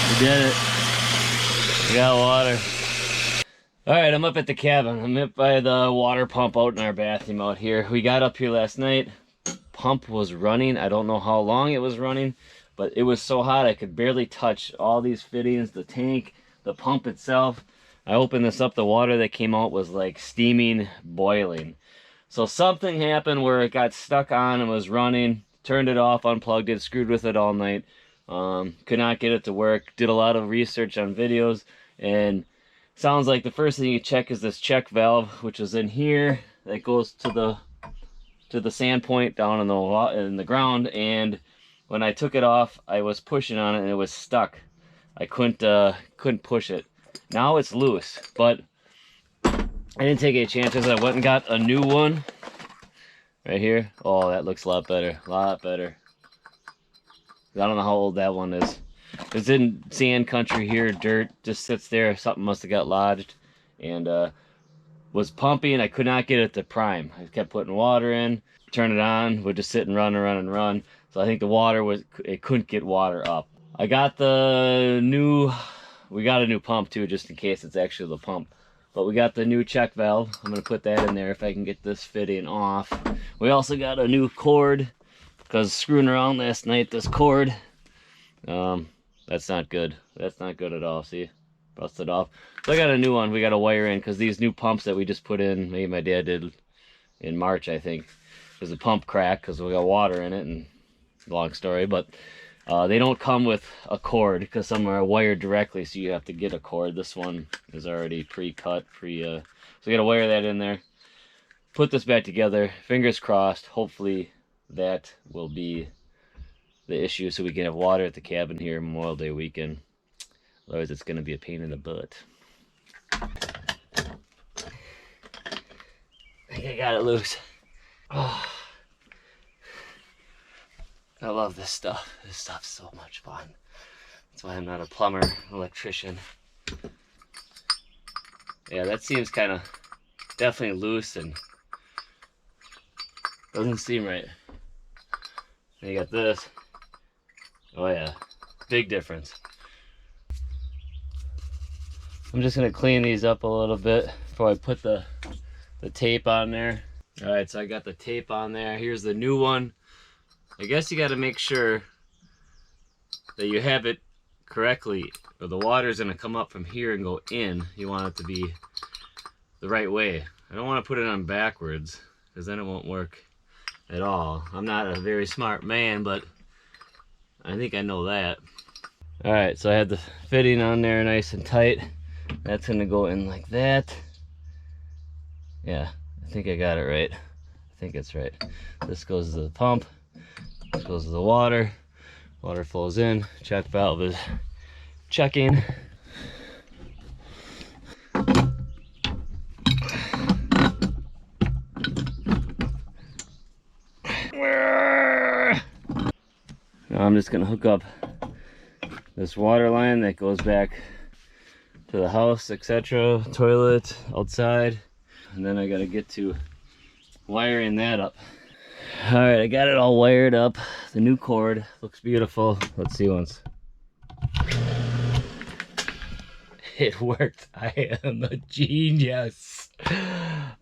We did it. We got water. Alright, I'm up at the cabin. I'm up by the water pump out in our bathroom out here. We got up here last night. Pump was running. I don't know how long it was running, but it was so hot I could barely touch all these fittings, the tank, the pump itself. I opened this up, the water that came out was like steaming, boiling. So something happened where it got stuck on and was running. Turned it off, unplugged it, screwed with it all night. Could not get it to work. Did a lot of research on videos, and sounds like the first thing you check is this check valve, which is in here, that goes to the sand point down in the ground. And when I took it off, I was pushing on it and it was stuck. I couldn't push it. Now it's loose, but I didn't take any chances. I went and got a new one right here. Oh, that looks a lot better. A lot better. I don't know how old that one is. It's in sand country here. Dirt just sits there. Something must have got lodged, and was pumping. I could not get it to prime. I kept putting water in, turn it on, would just sit and run and run and run. So I think the water it couldn't get water up. I got we got a new pump too, just in case it's actually the pump. But we got the new check valve. I'm gonna put that in there if I can get this fitting off. We also got a new cord, because screwing around last night, this cord, that's not good. That's not good at all. See, busted off. So I got a new one. We got to wire in, because these new pumps that we just put in, maybe my dad did in March, I think, because the pump cracked because we got water in it, and long story, but they don't come with a cord, because some are wired directly, so you have to get a cord. This one is already pre-cut, so you got to wire that in there. Put this back together. Fingers crossed. Hopefully that will be the issue, so we can have water at the cabin here Memorial Day weekend. Otherwise it's going to be a pain in the butt. I think I got it loose. Oh, I love this stuff. This stuff's so much fun. That's why I'm not a plumber, electrician. Yeah, that seems kind of definitely loose and doesn't seem right. And you got this. Oh yeah, big difference. I'm just gonna clean these up a little bit before I put the tape on there. All right, so I got the tape on there. Here's the new one. I guess you got to make sure that you have it correctly, or the water's gonna come up from here and go in. You want it to be the right way. I don't want to put it on backwards, because then it won't work at all. I'm not a very smart man, but I think I know that. All right, so I had the fitting on there nice and tight. That's gonna go in like that. Yeah, I think I got it right. I think it's right. This goes to the pump. This goes to the water. Water flows in. Check valve is checking. Now I'm just gonna hook up this water line that goes back to the house, etc., toilet, outside, and then I gotta get to wiring that up. All right, I got it all wired up. The new cord looks beautiful. Let's see once. It worked. I am a genius.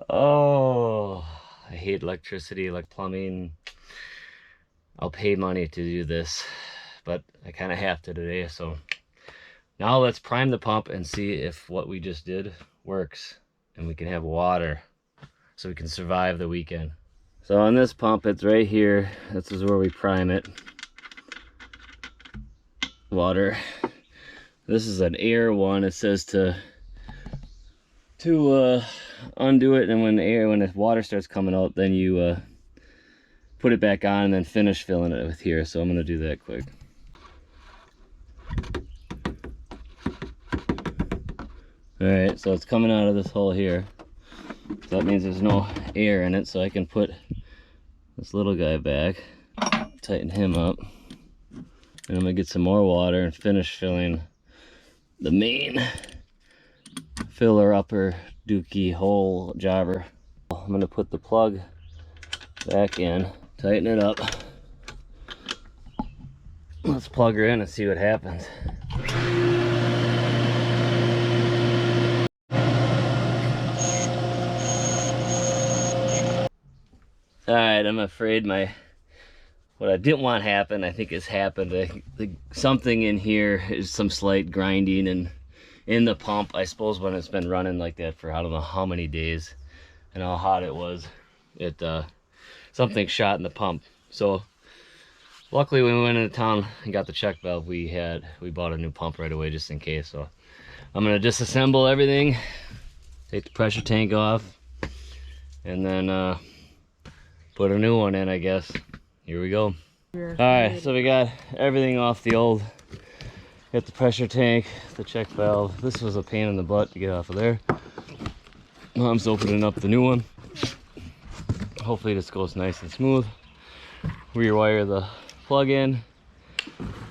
Oh, I hate electricity, like plumbing. I'll pay money to do this, but I kind of have to today. So now let's prime the pump and see if what we just did works, and we can have water so we can survive the weekend. So on this pump, it's right here. This is where we prime it. Water. This is an air one. It says to undo it, and when the water starts coming out, then you put it back on and then finish filling it with here. So I'm gonna do that quick. All right, so it's coming out of this hole here. So that means there's no air in it, so I can put this little guy back, tighten him up, and I'm gonna get some more water and finish filling the main filler upper dookie hole jobber. I'm gonna put the plug back in, tighten it up. Let's plug her in and see what happens. Alright, I'm afraid what I didn't want happen, I think has happened. Something in here is some slight grinding and in the pump. I suppose when it's been running like that for I don't know how many days and how hot it was, something shot in the pump. So luckily when we went into town and got the check valve, we bought a new pump right away just in case. So I'm gonna disassemble everything, take the pressure tank off, and then put a new one in, I guess. Here we go. Alright, so we got everything off the old. Got the pressure tank, the check valve. This was a pain in the butt to get off of there. Mom's opening up the new one. Hopefully this goes nice and smooth. Rewire the plug in,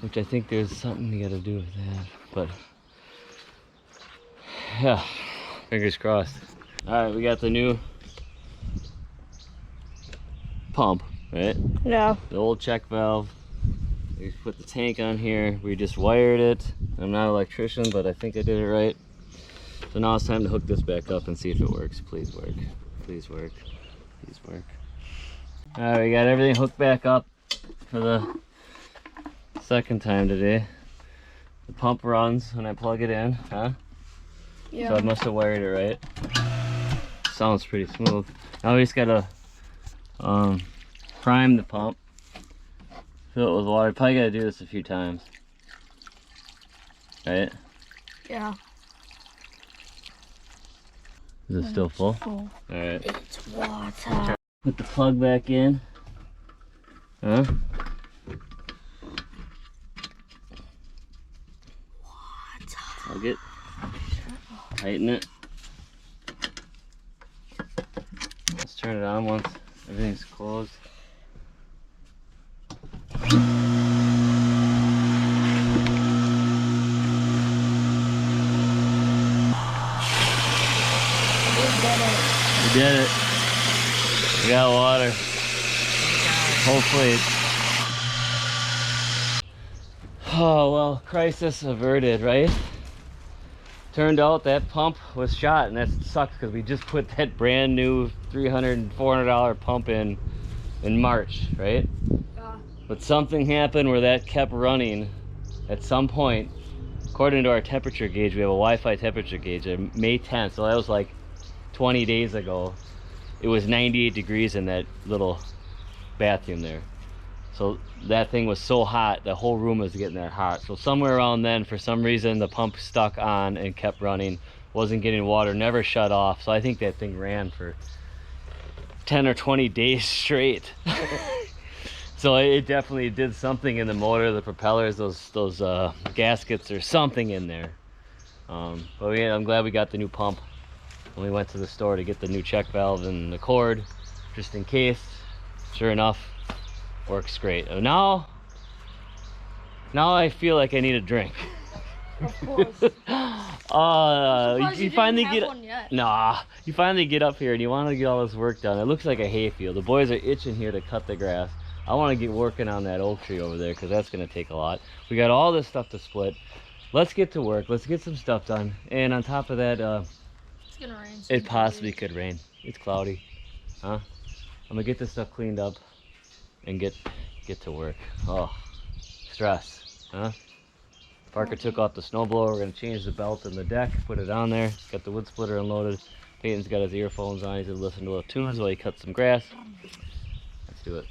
which I think there's something you gotta do with that. But yeah, fingers crossed. Alright, we got the new pump, right? Yeah. The old check valve. We put the tank on here. We just wired it. I'm not an electrician, but I think I did it right. So now it's time to hook this back up and see if it works. Please work. Please work. Please work. Alright, we got everything hooked back up for the second time today. The pump runs when I plug it in, huh? Yeah. So I must have wired it right. Sounds pretty smooth. Now we just gotta prime the pump. Fill it with water. Probably gotta do this a few times. Right? Yeah. Is it still full? Full. Alright. It's water. Put the plug back in. Huh? Water. Plug it. Tighten it. Let's turn it on once everything's closed. We did it. We got water. Hopefully. Oh, well, crisis averted, right? Turned out that pump was shot, and that sucks because we just put that brand new $300 and $400 pump in March, right? Yeah. But something happened where that kept running at some point. According to our temperature gauge, we have a Wi-Fi temperature gauge on May 10th, so that was like 20 days ago. It was 98 degrees in that little bathroom there. So that thing was so hot, the whole room was getting that hot. So somewhere around then, for some reason, the pump stuck on and kept running, wasn't getting water, never shut off. So I think that thing ran for 10 or 20 days straight. So it definitely did something in the motor, the propellers, those gaskets, or something in there. But yeah, I'm glad we got the new pump. And we went to the store to get the new check valve and the cord, just in case. Sure enough, works great. And now I feel like I need a drink. Of course. You finally get you finally get up here and you want to get all this work done. It looks like a hayfield. The boys are itching here to cut the grass. I want to get working on that oak tree over there because that's going to take a lot. We got all this stuff to split. Let's get to work. Let's get some stuff done. And on top of that, it's gonna rain. it possibly could rain. It's cloudy, huh? I'm gonna get this stuff cleaned up and get to work. Oh, stress, huh? Parker took off the snowblower. We're gonna change the belt in the deck, put it on there. Got the wood splitter unloaded. Peyton's got his earphones on. He's gonna listen to little tunes while he cuts some grass. Let's do it.